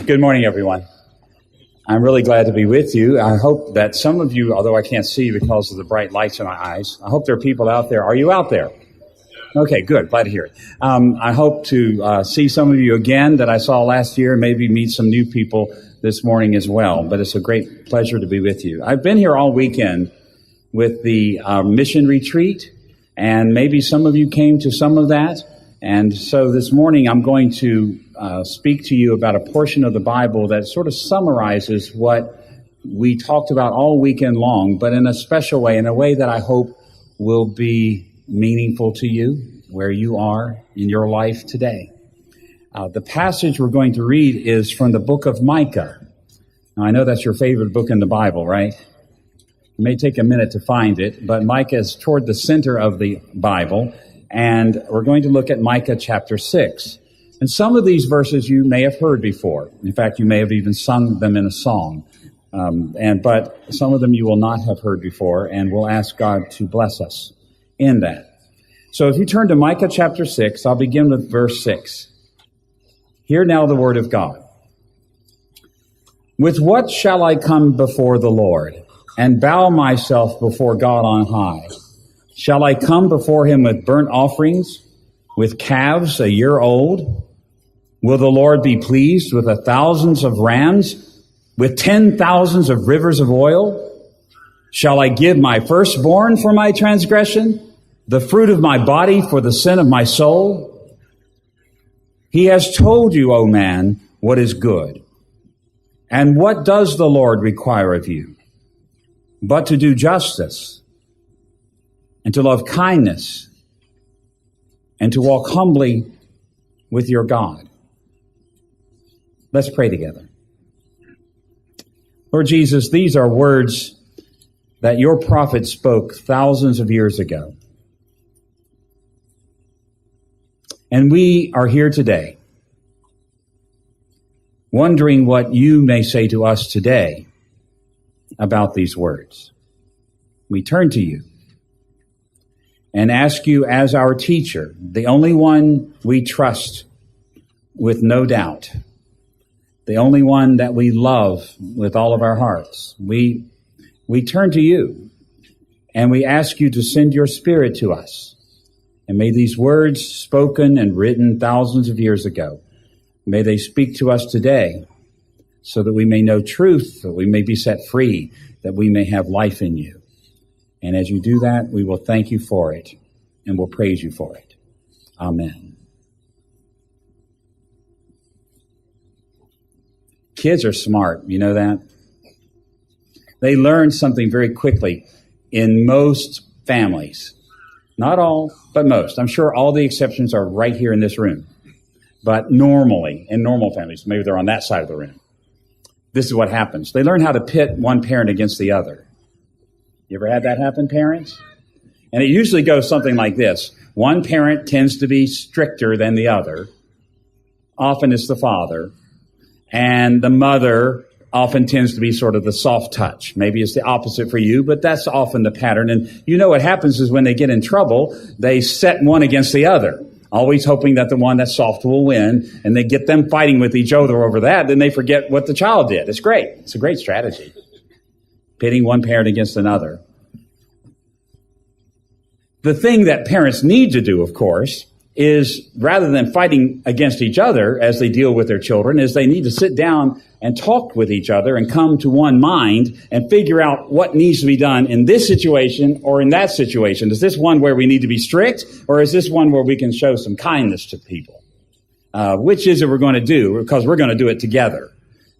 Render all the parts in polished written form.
Good morning, everyone. I'm really glad to be with you. I hope that some of you, although I can't see because of the bright lights in my eyes, I hope there are people out there. Are you out there? Okay, good. Glad to hear it. I hope to see some of you again that I saw last year, and maybe meet some new people this morning as well. But it's a great pleasure to be with you. I've been here all weekend with the mission retreat, and maybe some of you came to some of that. And so this morning I'm going to speak to you about a portion of the Bible that sort of summarizes what we talked about all weekend long, but in a special way, in a way that I hope will be meaningful to you where you are in your life today. The passage we're going to read is from the book of Micah. Now, I know that's your favorite book in the Bible, right? It may take a minute to find it, but Micah is toward the center of the Bible. And we're going to look at Micah chapter 6. And some of these verses you may have heard before. In fact, you may have even sung them in a song. But some of them you will not have heard before, and we'll ask God to bless us in that. So if you turn to Micah chapter 6, I'll begin with verse 6. Hear now the word of God. With what shall I come before the Lord, and bow myself before God on high? Shall I come before him with burnt offerings, with calves a year old? Will the Lord be pleased with 1,000s of rams, with 10,000s of rivers of oil? Shall I give my firstborn for my transgression, the fruit of my body for the sin of my soul? He has told you, O man, what is good. And what does the Lord require of you? But to do justice, and to love kindness, and to walk humbly with your God. Let's pray together. Lord Jesus, these are words that your prophet spoke thousands of years ago. And we are here today, wondering what you may say to us today about these words. We turn to you and ask you as our teacher, the only one we trust with no doubt, the only one that we love with all of our hearts. We turn to you and we ask you to send your Spirit to us. And may these words spoken and written thousands of years ago, may they speak to us today so that we may know truth, that we may be set free, that we may have life in you. And as you do that, we will thank you for it, and we'll praise you for it. Amen. Kids are smart, you know that? They learn something very quickly in most families. Not all, but most. I'm sure all the exceptions are right here in this room. But normally, in normal families, maybe they're on that side of the room, this is what happens. They learn how to pit one parent against the other. You ever had that happen, parents? And it usually goes something like this. One parent tends to be stricter than the other. Often it's the father. And the mother often tends to be sort of the soft touch. Maybe it's the opposite for you, but that's often the pattern. And you know what happens is when they get in trouble, they set one against the other, always hoping that the one that's soft will win. And they get them fighting with each other over that. Then they forget what the child did. It's great. It's a great strategy. Pitting one parent against another. The thing that parents need to do, of course, is rather than fighting against each other as they deal with their children, is they need to sit down and talk with each other and come to one mind and figure out what needs to be done in this situation or in that situation. Is this one where we need to be strict, or is this one where we can show some kindness to people? Which is it we're going to do? Because we're going to do it together.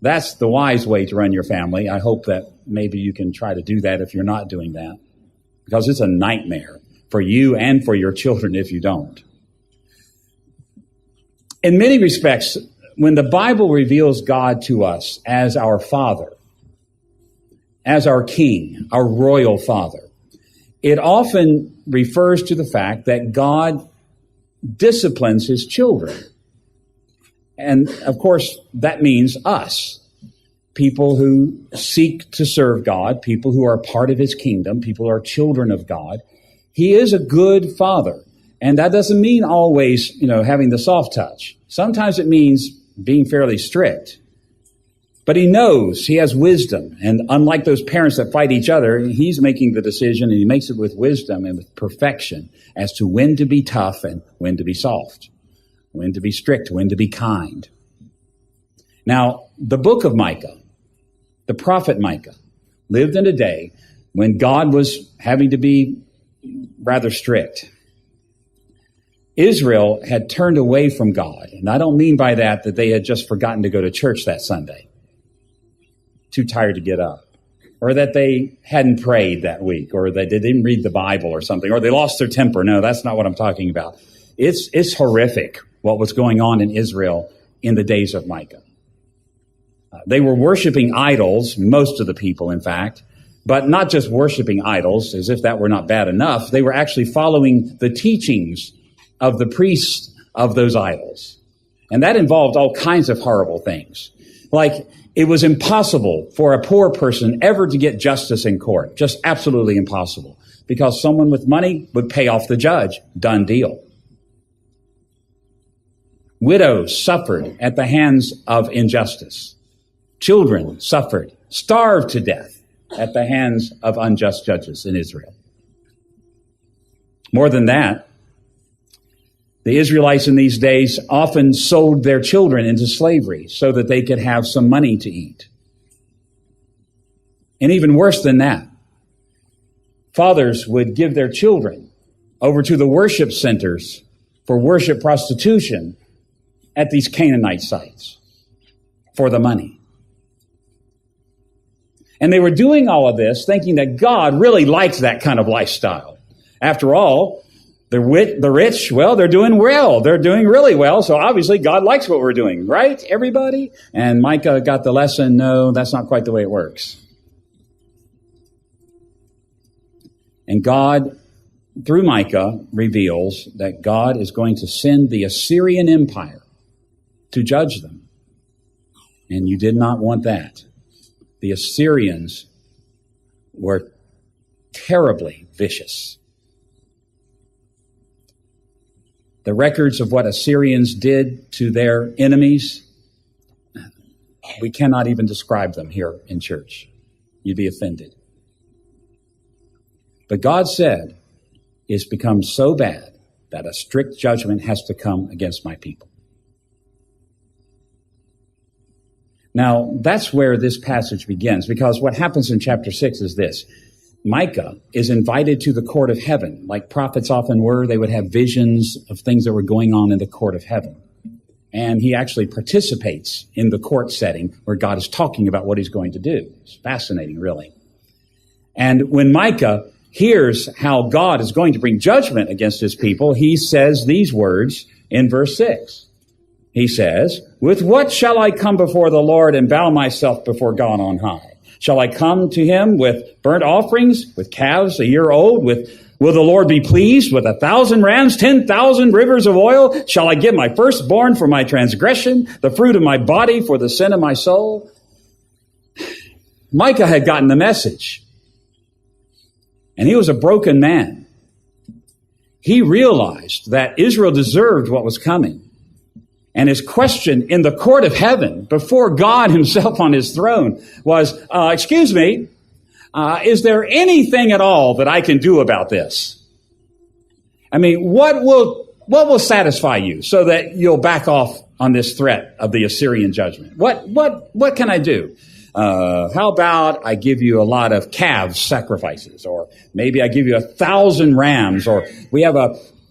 That's the wise way to run your family. I hope that maybe you can try to do that if you're not doing that, because it's a nightmare for you and for your children if you don't. In many respects, when the Bible reveals God to us as our Father, as our King, our royal Father, it often refers to the fact that God disciplines his children. And of course, that means us, people who seek to serve God, people who are part of his kingdom, people who are children of God. He is a good father. And that doesn't mean always, having the soft touch. Sometimes it means being fairly strict. But he knows, he has wisdom. And unlike those parents that fight each other, he's making the decision, and he makes it with wisdom and with perfection as to when to be tough and when to be soft, when to be strict, when to be kind. Now, the book of Micah, the prophet Micah, lived in a day when God was having to be rather strict. Israel had turned away from God. And I don't mean by that they had just forgotten to go to church that Sunday, too tired to get up, or that they hadn't prayed that week, or that they didn't read the Bible or something, or they lost their temper. No, that's not what I'm talking about. It's horrific what was going on in Israel in the days of Micah. They were worshiping idols, most of the people, in fact, but not just worshiping idols, as if that were not bad enough. They were actually following the teachings of the priests of those idols. And that involved all kinds of horrible things. Like, it was impossible for a poor person ever to get justice in court. Just absolutely impossible. Because someone with money would pay off the judge. Done deal. Widows suffered at the hands of injustice. Children suffered, starved to death at the hands of unjust judges in Israel. More than that, the Israelites in these days often sold their children into slavery so that they could have some money to eat. And even worse than that, fathers would give their children over to the worship centers for worship prostitution at these Canaanite sites for the money. And they were doing all of this thinking that God really likes that kind of lifestyle. After all, the rich, well, they're doing well. They're doing really well. So obviously God likes what we're doing, right, everybody? And Micah got the lesson, no, that's not quite the way it works. And God, through Micah, reveals that God is going to send the Assyrian Empire to judge them. And you did not want that. The Assyrians were terribly vicious. The records of what Assyrians did to their enemies, we cannot even describe them here in church. You'd be offended. But God said, it's become so bad that a strict judgment has to come against my people. Now, that's where this passage begins, because what happens in chapter 6 is this. Micah is invited to the court of heaven, like prophets often were. They would have visions of things that were going on in the court of heaven. And he actually participates in the court setting where God is talking about what he's going to do. It's fascinating, really. And when Micah hears how God is going to bring judgment against his people, he says these words in verse 6. He says, "With what shall I come before the Lord and bow myself before God on high? Shall I come to him with burnt offerings, with calves a year old? Will the Lord be pleased with 1,000 rams, 10,000 rivers of oil? Shall I give my firstborn for my transgression, the fruit of my body for the sin of my soul?" Micah had gotten the message. And he was a broken man. He realized that Israel deserved what was coming. And his question in the court of heaven, before God himself on his throne, was, excuse me, is there anything at all that I can do about this? I mean, what will satisfy you so that you'll back off on this threat of the Assyrian judgment? What can I do? How about I give you a lot of calves sacrifices, or maybe I give you 1,000 rams, or we have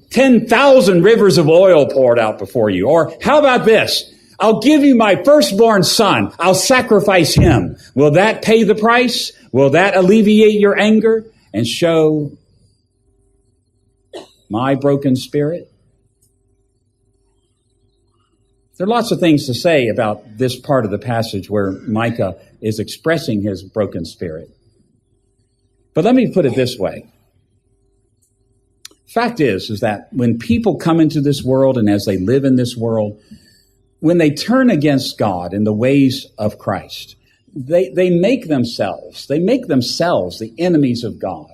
10,000 rivers of oil poured out before you. Or how about this? I'll give you my firstborn son. I'll sacrifice him. Will that pay the price? Will that alleviate your anger and show my broken spirit? There are lots of things to say about this part of the passage where Micah is expressing his broken spirit. But let me put it this way. Fact is that when people come into this world and as they live in this world, when they turn against God in the ways of Christ, they make themselves the enemies of God.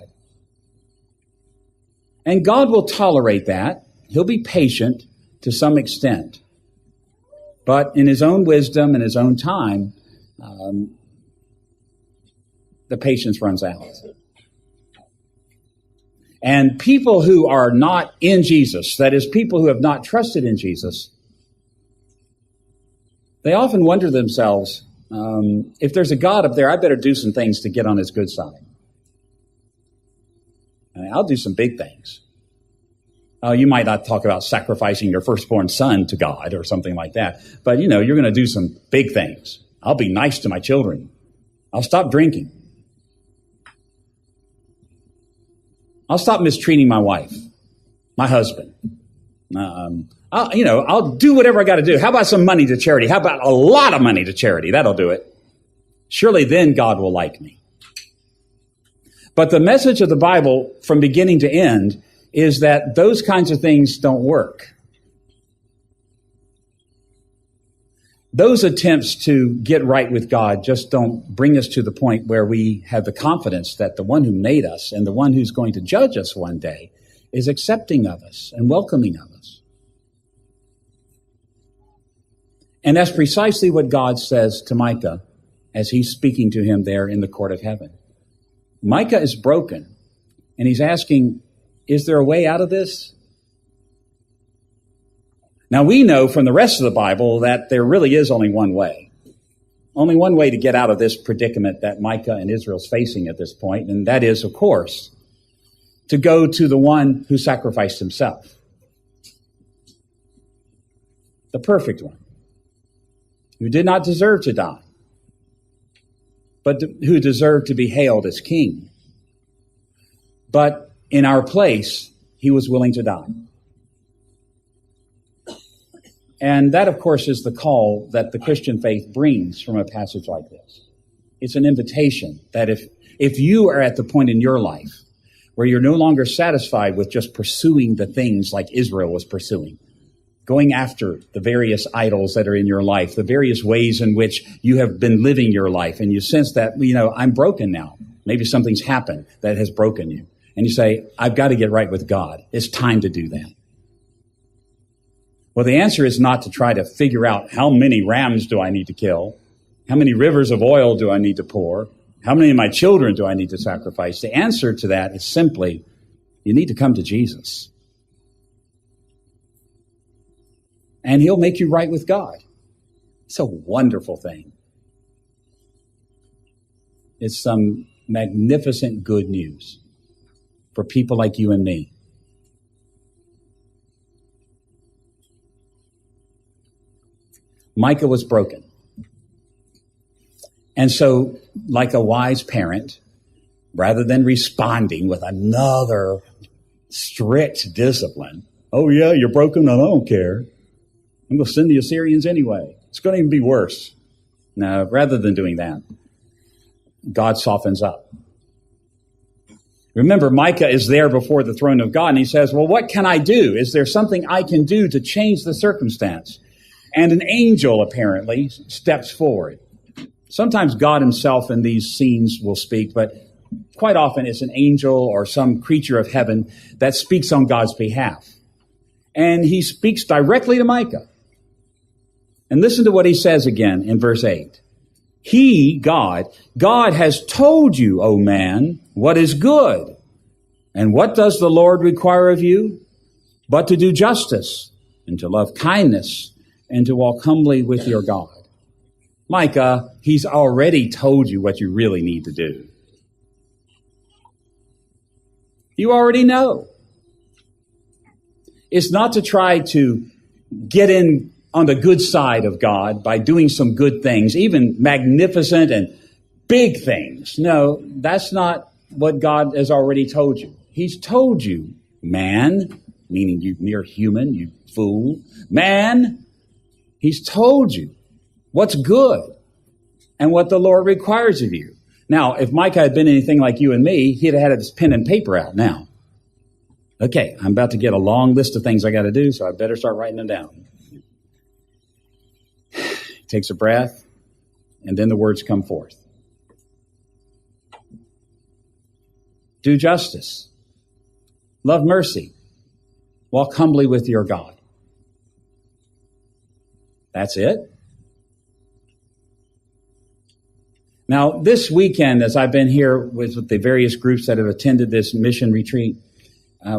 And God will tolerate that. He'll be patient to some extent. But in his own wisdom and his own time, the patience runs out. And people who are not in Jesus, that is, people who have not trusted in Jesus, they often wonder themselves, if there's a God up there, I better do some things to get on his good side. I'll do some big things. You might not talk about sacrificing your firstborn son to God or something like that, but you're going to do some big things. I'll be nice to my children. I'll stop drinking. I'll stop mistreating my wife, my husband. I'll do whatever I got to do. How about some money to charity? How about a lot of money to charity? That'll do it. Surely then God will like me. But the message of the Bible from beginning to end is that those kinds of things don't work. Those attempts to get right with God just don't bring us to the point where we have the confidence that the one who made us and the one who's going to judge us one day is accepting of us and welcoming of us. And that's precisely what God says to Micah as he's speaking to him there in the court of heaven. Micah is broken, and he's asking, is there a way out of this? Now, we know from the rest of the Bible that there really is only one way. Only one way to get out of this predicament that Micah and Israel's facing at this point, and that is, of course, to go to the one who sacrificed himself. The perfect one, who did not deserve to die, but who deserved to be hailed as king. But in our place, he was willing to die. And that, of course, is the call that the Christian faith brings from a passage like this. It's an invitation that if you are at the point in your life where you're no longer satisfied with just pursuing the things like Israel was pursuing, going after the various idols that are in your life, the various ways in which you have been living your life, and you sense that, I'm broken now. Maybe something's happened that has broken you. And you say, I've got to get right with God. It's time to do that. Well, the answer is not to try to figure out how many rams do I need to kill? How many rivers of oil do I need to pour? How many of my children do I need to sacrifice? The answer to that is simply, you need to come to Jesus. And he'll make you right with God. It's a wonderful thing. It's some magnificent good news for people like you and me. Micah was broken. And so, like a wise parent, rather than responding with another strict discipline, oh yeah, you're broken, I don't care. I'm going to send the Assyrians anyway. It's going to even be worse. No, rather than doing that, God softens up. Remember, Micah is there before the throne of God, and he says, well, what can I do? Is there something I can do to change the circumstance? And an angel, apparently, steps forward. Sometimes God himself in these scenes will speak, but quite often it's an angel or some creature of heaven that speaks on God's behalf. And he speaks directly to Micah. And listen to what he says again in verse 8. He, God has told you, O man, what is good. And what does the Lord require of you? But to do justice and to love kindness and to walk humbly with your God. Micah, he's already told you what you really need to do. You already know. It's not to try to get in on the good side of God by doing some good things, even magnificent and big things. No, that's not what God has already told you. He's told you, man, meaning you mere human, you fool, man, he's told you what's good and what the Lord requires of you. Now, if Micah had been anything like you and me, he'd have had his pen and paper out now. Okay, I'm about to get a long list of things I got to do, so I better start writing them down. He takes a breath, and then the words come forth. Do justice. Love mercy. Walk humbly with your God. That's it. Now, this weekend, as I've been here with the various groups that have attended this mission retreat,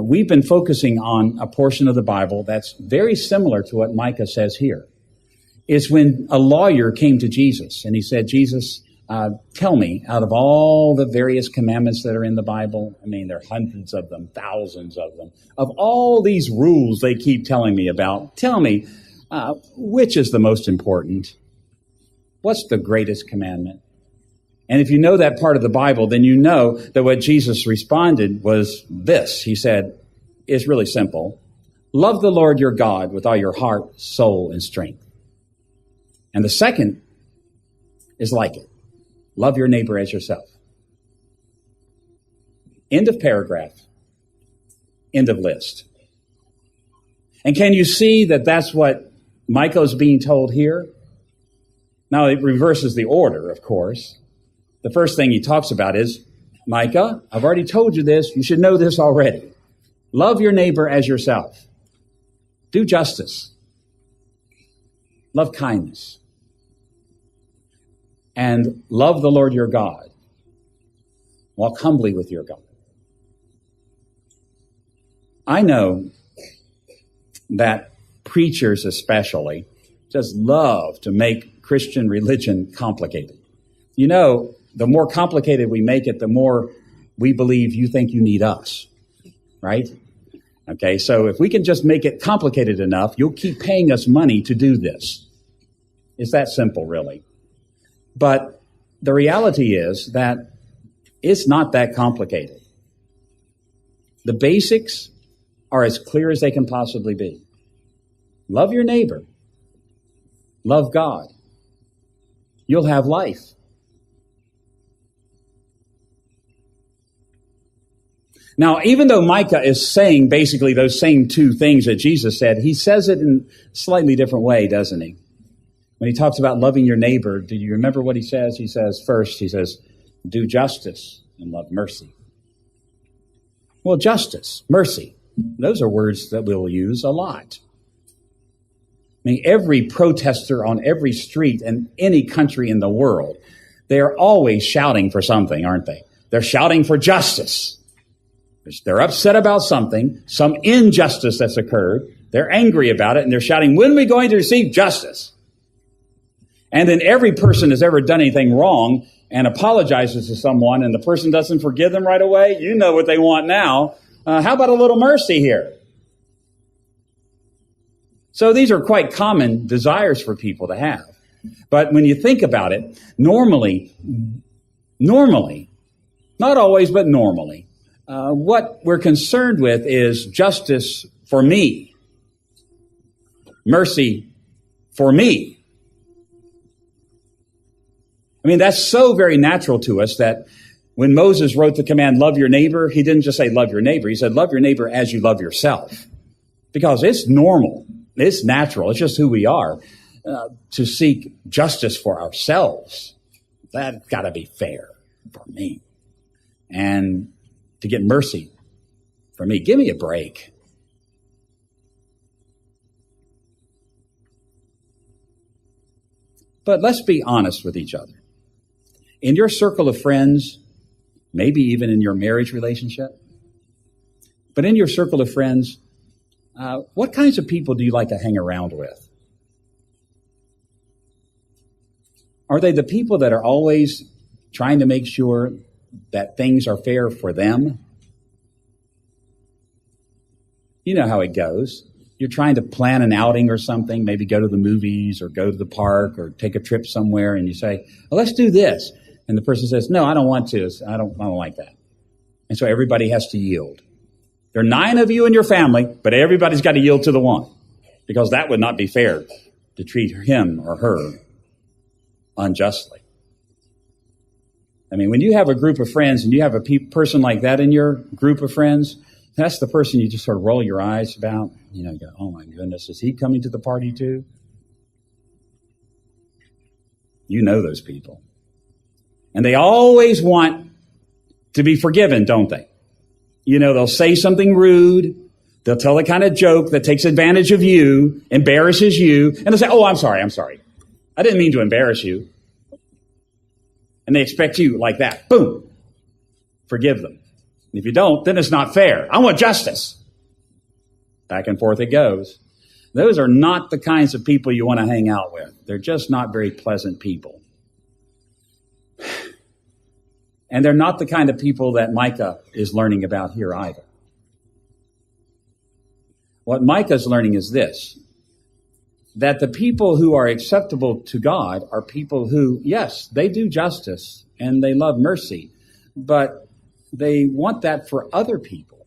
we've been focusing on a portion of the Bible that's very similar to what Micah says here. It's when a lawyer came to Jesus and he said, Jesus, tell me, out of all the various commandments that are in the Bible, I mean, there are hundreds of them, thousands of them, of all these rules they keep telling me about, tell me, which is the most important? What's the greatest commandment? And if you know that part of the Bible, then you know that what Jesus responded was this. He said, it's really simple. Love the Lord your God with all your heart, soul, and strength. And the second is like it. Love your neighbor as yourself. End of paragraph. End of list. And can you see that that's what Micah's being told here? Now, it reverses the order, of course. The first thing he talks about is, Micah, I've already told you this. You should know this already. Love your neighbor as yourself. Do justice. Love kindness. And love the Lord your God. Walk humbly with your God. I know that preachers especially just love to make Christian religion complicated. You know, the more complicated we make it, the more we believe you think you need us, right? Okay, so if we can just make it complicated enough, you'll keep paying us money to do this. It's that simple, really. But the reality is that it's not that complicated. The basics are as clear as they can possibly be. Love your neighbor. Love God. You'll have life. Now, even though Micah is saying basically those same two things that Jesus said, he says it in a slightly different way, doesn't he? When he talks about loving your neighbor, do you remember what he says? He says, first, he says, do justice and love mercy. Well, justice, mercy, those are words that we'll use a lot. I mean, every protester on every street in any country in the world, they are always shouting for something, aren't they? They're shouting for justice. They're upset about something, some injustice that's occurred. They're angry about it, and they're shouting, when are we going to receive justice? And then every person has ever done anything wrong and apologizes to someone, and the person doesn't forgive them right away. You know what they want now. How about a little mercy here? So these are quite common desires for people to have. But when you think about it, normally, not always, but normally, what we're concerned with is justice for me, mercy for me. I mean, that's so very natural to us that when Moses wrote the command, love your neighbor, he didn't just say love your neighbor. He said, love your neighbor as you love yourself. Because it's normal. It's natural. It's just who we are to seek justice for ourselves. That's got to be fair for me. And to get mercy for me. Give me a break. But let's be honest with each other. In your circle of friends, maybe even in your marriage relationship, but in your circle of friends, what kinds of people do you like to hang around with? Are they the people that are always trying to make sure that things are fair for them? You know how it goes. You're trying to plan an outing or something, maybe go to the movies or go to the park or take a trip somewhere, and you say, well, let's do this. And the person says, no, I don't want to. I don't like that. And so everybody has to yield. There are 9 of you in your family, but everybody's got to yield to the one, because that would not be fair to treat him or her unjustly. I mean, when you have a group of friends and you have a person like that in your group of friends, that's the person you just sort of roll your eyes about. You know, go, oh my goodness, is he coming to the party too? You know those people. And they always want to be forgiven, don't they? You know, they'll say something rude. They'll tell a kind of joke that takes advantage of you, embarrasses you. And they'll say, oh, I'm sorry. I didn't mean to embarrass you. And they expect you like that. Boom. Forgive them. And if you don't, then it's not fair. I want justice. Back and forth it goes. Those are not the kinds of people you want to hang out with. They're just not very pleasant people. And they're not the kind of people that Micah is learning about here either. What Micah's learning is this, that the people who are acceptable to God are people who, yes, they do justice and they love mercy, but they want that for other people.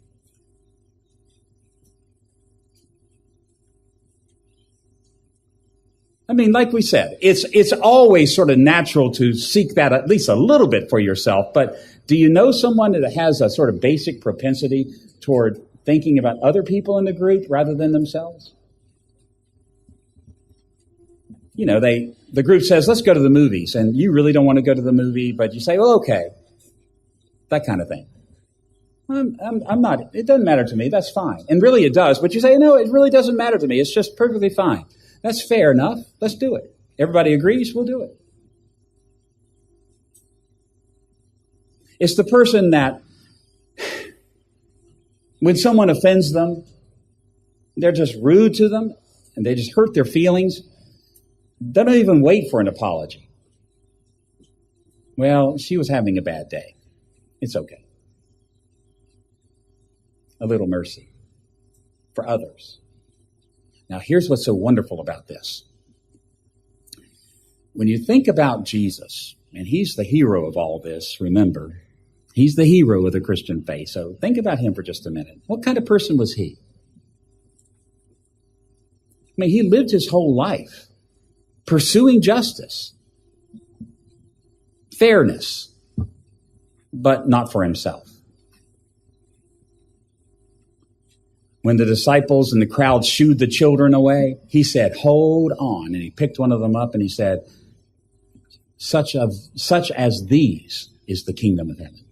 I mean, like we said, it's always sort of natural to seek that at least a little bit for yourself. But do you know someone that has a sort of basic propensity toward thinking about other people in the group rather than themselves? You know, the group says, let's go to the movies. And you really don't want to go to the movie, but you say, well, okay. That kind of thing. I'm not, it doesn't matter to me. That's fine. And really it does. But you say, no, it really doesn't matter to me. It's just perfectly fine. That's fair enough. Let's do it. Everybody agrees, we'll do it. It's the person that, when someone offends them, they're just rude to them, and they just hurt their feelings. They don't even wait for an apology. Well, she was having a bad day. It's okay. A little mercy for others. Now, here's what's so wonderful about this. When you think about Jesus, and he's the hero of all this, remember, he's the hero of the Christian faith. So think about him for just a minute. What kind of person was he? I mean, he lived his whole life pursuing justice, fairness, but not for himself. When the disciples and the crowd shooed the children away, he said, hold on. And he picked one of them up and he said, such as these is the kingdom of heaven.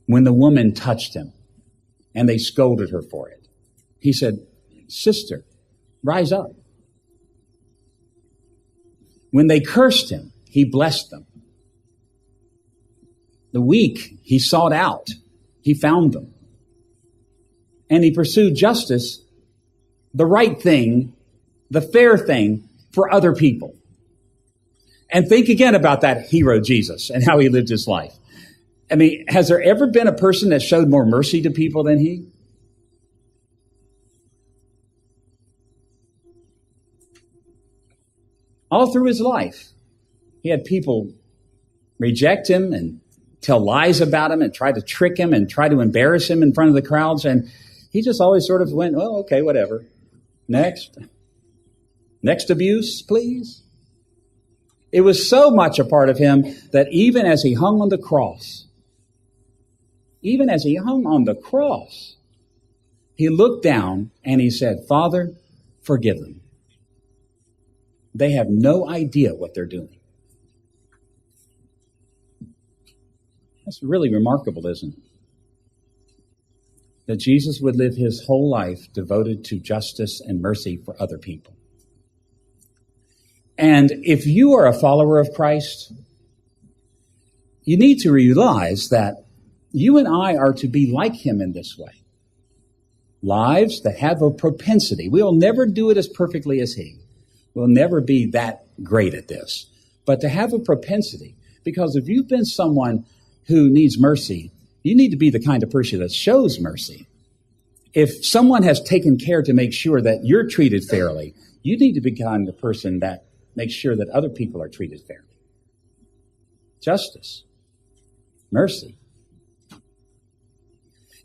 When the woman touched him and they scolded her for it, he said, sister, rise up. When they cursed him, he blessed them. The weak he sought out. He found them. And he pursued justice, the right thing, the fair thing for other people. And think again about that hero, Jesus, and how he lived his life. I mean, has there ever been a person that showed more mercy to people than he? All through his life, he had people reject him and tell lies about him and try to trick him and try to embarrass him in front of the crowds. And he just always sort of went, well, okay, whatever. Next. Next abuse, please. It was so much a part of him that even as he hung on the cross, he looked down and he said, Father, forgive them. They have no idea what they're doing. That's really remarkable, isn't it? That Jesus would live his whole life devoted to justice and mercy for other people. And if you are a follower of Christ, you need to realize that you and I are to be like him in this way. Lives that have a propensity. We'll never do it as perfectly as he. We'll never be that great at this. But to have a propensity, because if you've been someone who needs mercy, you need to be the kind of person that shows mercy. If someone has taken care to make sure that you're treated fairly, you need to be the kind of person that makes sure that other people are treated fairly. Justice. Mercy.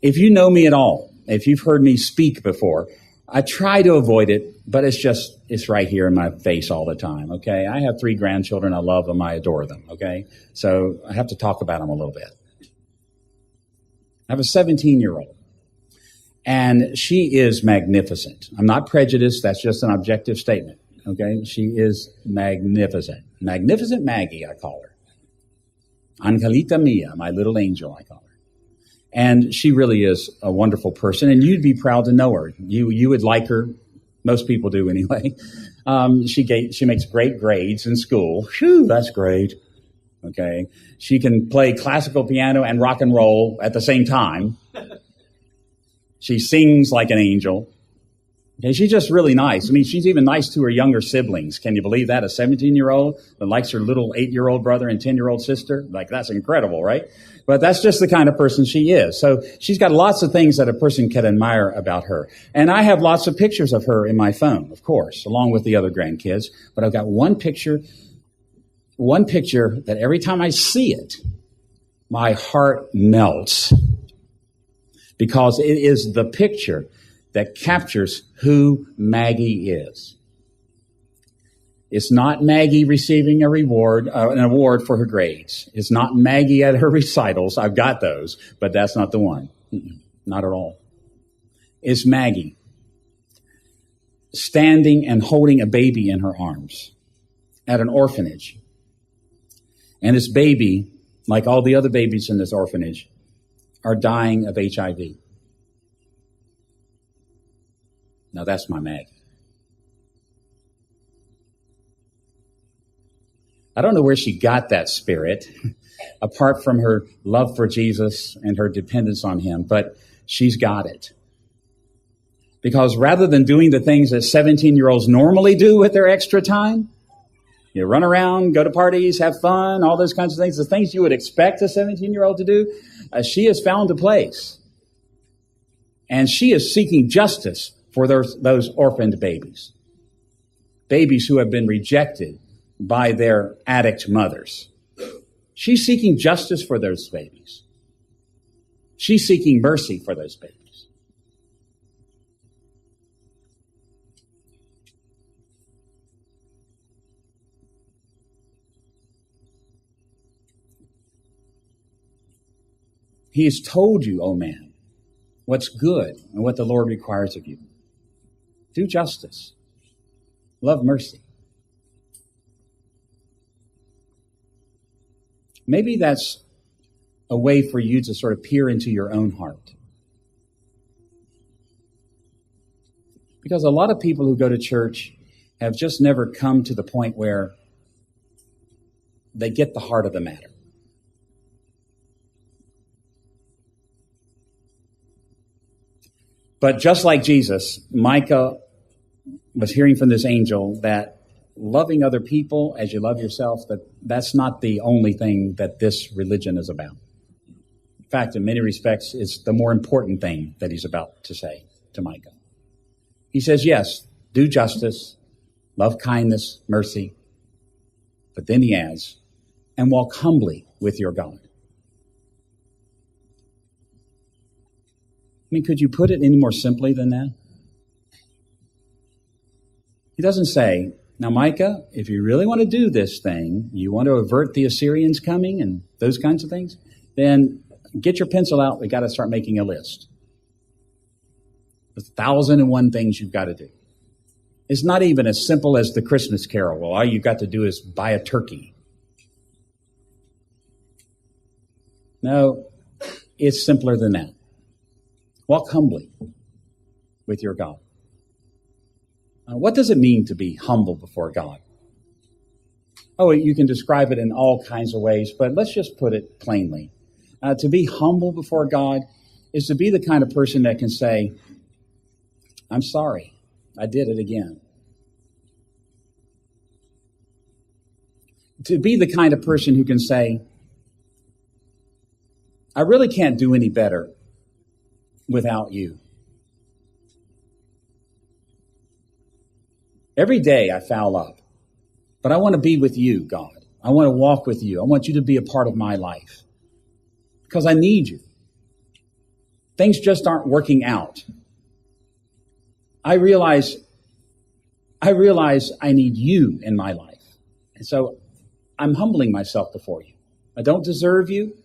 If you know me at all, if you've heard me speak before, I try to avoid it, but it's right here in my face all the time, okay? I have 3 grandchildren. I love them. I adore them, okay? So I have to talk about them a little bit. I have a 17-year-old, and she is magnificent. I'm not prejudiced. That's just an objective statement, okay? She is magnificent. Magnificent Maggie, I call her. Angelita Mia, my little angel, I call her. And she really is a wonderful person, and you'd be proud to know her. You would like her. Most people do anyway. She makes great grades in school. Phew, that's great. Okay. She can play classical piano and rock and roll at the same time. She sings like an angel. Okay, she's just really nice. I mean, she's even nice to her younger siblings. Can you believe that? A 17-year-old that likes her little 8-year-old brother and 10-year-old sister? Like, that's incredible, right? But that's just the kind of person she is. So she's got lots of things that a person can admire about her. And I have lots of pictures of her in my phone, of course, along with the other grandkids. But I've got one picture that every time I see it, my heart melts. Because it is the picture that captures who Maggie is. It's not Maggie receiving an award for her grades. It's not Maggie at her recitals. I've got those, but that's not the one. Not at all. It's Maggie standing and holding a baby in her arms at an orphanage. And this baby, like all the other babies in this orphanage, are dying of HIV. Now that's my Maggie. I don't know where she got that spirit, apart from her love for Jesus and her dependence on him, but she's got it. Because rather than doing the things that 17-year-olds normally do with their extra time, you run around, go to parties, have fun, all those kinds of things, the things you would expect a 17-year-old to do, she has found a place. And she is seeking justice for those orphaned babies who have been rejected by their addict mothers. She's seeking justice for those babies. She's seeking mercy for those babies. He has told you, O man, what's good and what the Lord requires of you. Do justice. Love mercy. Maybe that's a way for you to sort of peer into your own heart. Because a lot of people who go to church have just never come to the point where they get the heart of the matter. But just like Jesus, Micah was hearing from this angel that loving other people as you love yourself, that's not the only thing that this religion is about. In fact, in many respects, it's the more important thing that he's about to say to Micah. He says, yes, do justice, love kindness, mercy. But then he adds, and walk humbly with your God. I mean, could you put it any more simply than that? He doesn't say, now, Micah, if you really want to do this thing, you want to avert the Assyrians coming and those kinds of things, then get your pencil out. We got to start making a list. There's 1,001 things you've got to do. It's not even as simple as the Christmas carol. Well, all you've got to do is buy a turkey. No, it's simpler than that. Walk humbly with your God. What does it mean to be humble before God? Oh, you can describe it in all kinds of ways, but let's just put it plainly. To be humble before God is to be the kind of person that can say, I'm sorry, I did it again. To be the kind of person who can say, I really can't do any better without you. Every day I foul up, but I want to be with you, God. I want to walk with you. I want you to be a part of my life because I need you. Things just aren't working out. I realize I need you in my life. And so I'm humbling myself before you. I don't deserve you.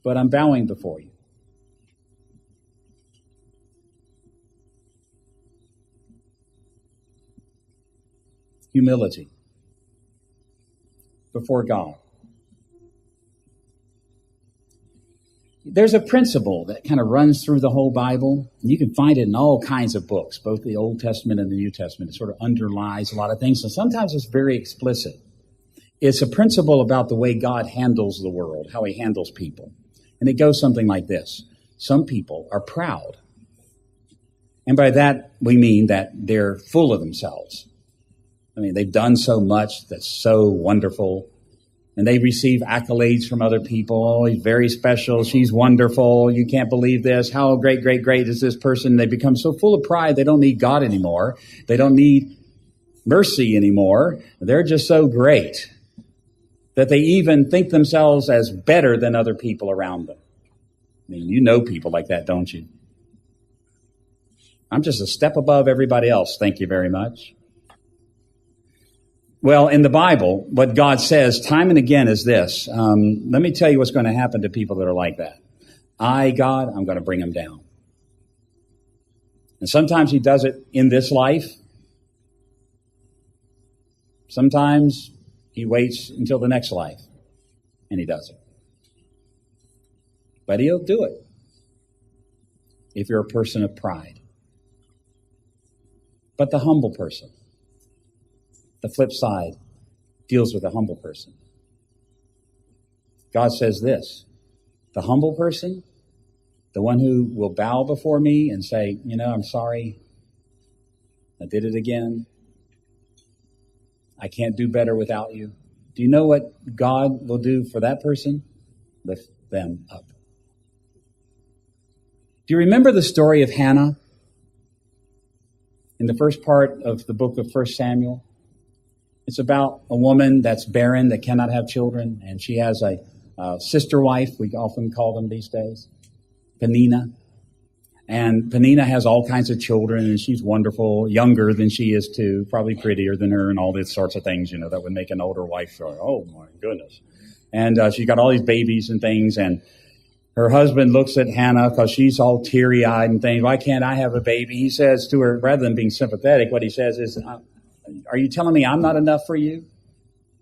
But I'm bowing before you. Humility before God. There's a principle that kind of runs through the whole Bible. You can find it in all kinds of books, both the Old Testament and the New Testament. It sort of underlies a lot of things. And sometimes it's very explicit. It's a principle about the way God handles the world, how he handles people. And it goes something like this. Some people are proud. And by that, we mean that they're full of themselves. I mean, they've done so much that's so wonderful. And they receive accolades from other people. Oh, he's very special. She's wonderful. You can't believe this. How great is this person? They become so full of pride, they don't need God anymore. They don't need mercy anymore. They're just so great that they even think themselves as better than other people around them. I mean, you know people like that, don't you? I'm just a step above everybody else. Thank you very much. Well, in the Bible, what God says time and again is this. Let me tell you what's going to happen to people that are like that. God, I'm going to bring them down. And sometimes he does it in this life. Sometimes he waits until the next life, and he does it. But he'll do it if you're a person of pride. But the humble person, the flip side, deals with a humble person. God says this, the humble person, the one who will bow before me and say, I'm sorry, I did it again. I can't do better without you. Do you know what God will do for that person? Lift them up. Do you remember the story of Hannah in the first part of the book of 1 Samuel? It's about a woman that's barren, that cannot have children, and she has a sister wife, we often call them these days, Peninnah. And Peninnah has all kinds of children, and she's wonderful, younger than she is too, probably prettier than her, and all these sorts of things, that would make an older wife go, oh my goodness. And she's got all these babies and things, and her husband looks at Hannah because she's all teary-eyed and things. Why can't I have a baby? He says to her, rather than being sympathetic, what he says is, are you telling me I'm not enough for you?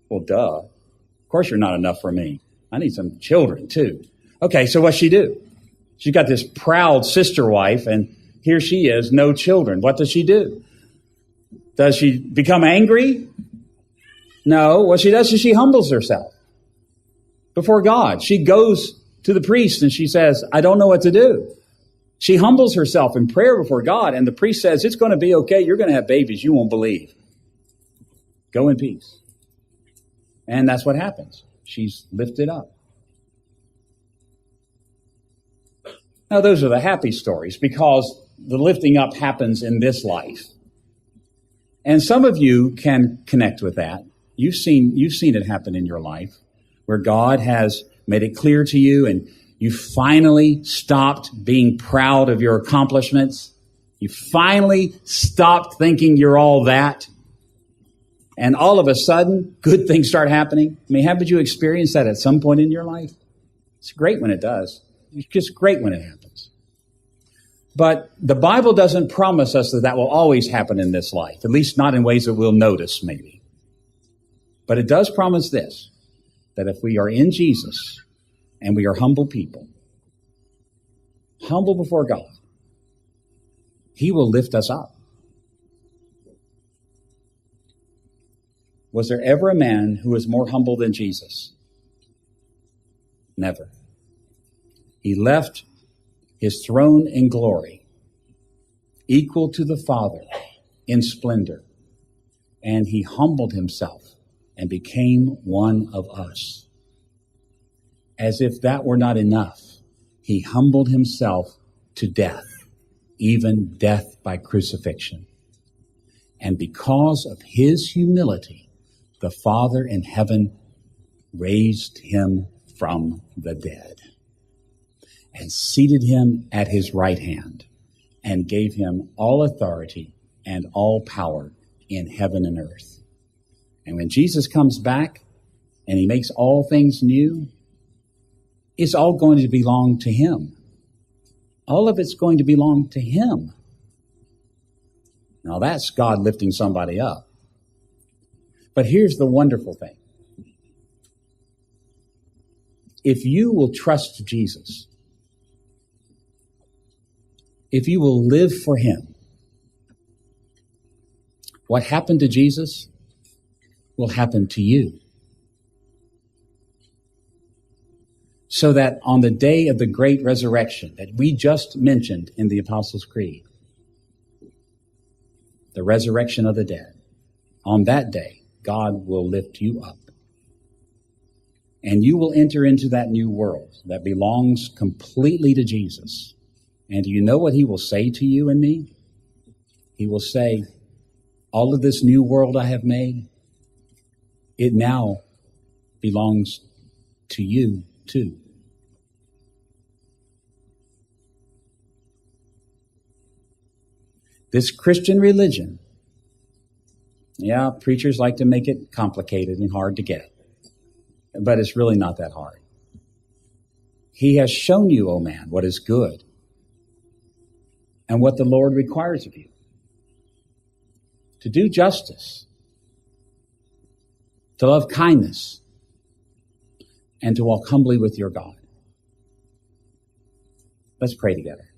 Well, duh. Of course you're not enough for me. I need some children too. Okay, so what's she do? She's got this proud sister wife, and here she is, no children. What does she do? Does she become angry? No. What she does is she humbles herself before God. She goes to the priest and she says, I don't know what to do. She humbles herself in prayer before God, and the priest says, it's going to be okay. You're going to have babies. You won't believe. Go in peace. And that's what happens. She's lifted up. Now, those are the happy stories because the lifting up happens in this life. And some of you can connect with that. You've seen it happen in your life where God has made it clear to you and you finally stopped being proud of your accomplishments. You finally stopped thinking you're all that. And all of a sudden, good things start happening. I mean, haven't you experienced that at some point in your life? It's great when it does. It's just great when it happens. But the Bible doesn't promise us that will always happen in this life, at least not in ways that we'll notice, maybe. But it does promise this, that if we are in Jesus and we are humble people, humble before God, he will lift us up. Was there ever a man who was more humble than Jesus? Never. He left his throne in glory, equal to the Father in splendor, and he humbled himself and became one of us. As if that were not enough, he humbled himself to death, even death by crucifixion. And because of his humility, the Father in heaven raised him from the dead and seated him at his right hand and gave him all authority and all power in heaven and earth. And when Jesus comes back and he makes all things new, it's all going to belong to him. All of it's going to belong to him. Now that's God lifting somebody up. But here's the wonderful thing. If you will trust Jesus if you will live for him, what happened to Jesus will happen to you. So that on the day of the great resurrection that we just mentioned in the Apostles' Creed, the resurrection of the dead, on that day, God will lift you up. And you will enter into that new world that belongs completely to Jesus. And do you know what he will say to you and me? He will say, all of this new world I have made, it now belongs to you too. This Christian religion, yeah, preachers like to make it complicated and hard to get, but it's really not that hard. He has shown you, O man, what is good and what the Lord requires of you. To do justice, to love kindness, and to walk humbly with your God. Let's pray together.